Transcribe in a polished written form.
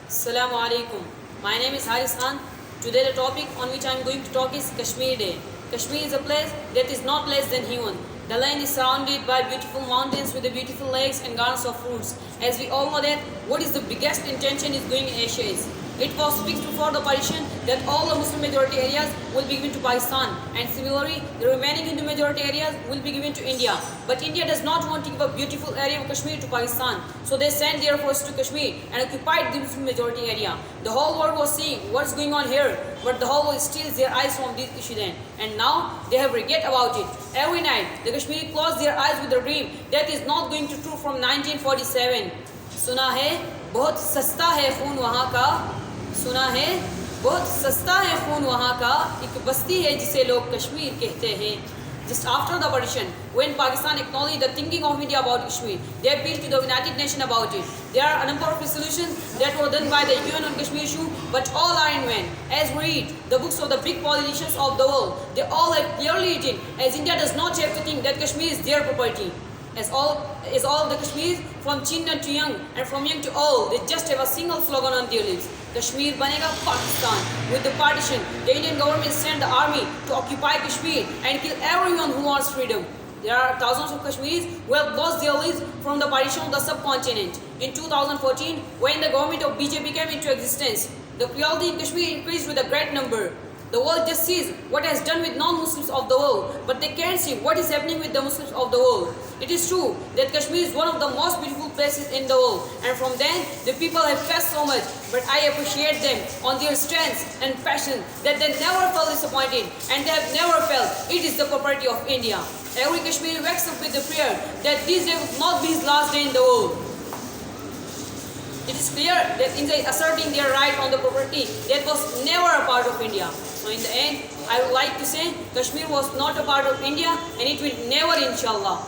Assalamu alaikum. My name is Haris Khan. Today the topic on which I am going to talk is Kashmir Day. Kashmir is a place that is not less than human. The land is surrounded by beautiful mountains with the beautiful lakes and gardens of fruits. As we all know that what is the biggest intention is going in Asia is. It was fixed before the partition that all the Muslim majority areas will be given to Pakistan, and similarly the remaining Hindu majority areas will be given to India. But India does not want to give a beautiful area of Kashmir to Pakistan, so they sent their forces to Kashmir and occupied the Muslim majority area. The whole world was seeing what's going on here, but the whole world steals their eyes from this issue then, and now they have regret about it. Every night the Kashmiri close their eyes with a dream that is not going to true from 1947. सुना है बहुत सस्ता है खून वहाँ का, सुना है बहुत सस्ता है खून वहाँ का, एक बस्ती है जिसे लोग कश्मीर कहते हैं. Just after the partition, when Pakistan acknowledged the thinking of India about Kashmir, they appealed to the United Nations about it. There are a number of resolutions that were done by the UN on Kashmir issue, but all are in vain. As we read the books of the big politicians of the world, they all have clearly written, as India does not have to think that Kashmir is their property. As all of the Kashmiris, from children to young and from young to old, they just have a single slogan on their lips: Kashmir banega Pakistan. With the partition, the Indian government sent the army to occupy Kashmir and kill everyone who wants freedom. There are thousands of Kashmiris who have lost their lives from the partition of the subcontinent. In 2014, when the government of BJP came into existence, the cruelty in Kashmir increased with a great number. The world just sees what has done with non-Muslims of the world, but they can't see what is happening with the Muslims of the world. It is true that Kashmir is one of the most beautiful places in the world, and from then the people have faced so much, but I appreciate them on their strength and passion that they never felt disappointed and they have never felt it is the property of India. Every Kashmiri wakes up with the prayer that this day would not be his last day in the world. It is clear that India is asserting their right on the property that was never a part of India. So in the end, I would like to say Kashmir was not a part of India and it will never, inshallah.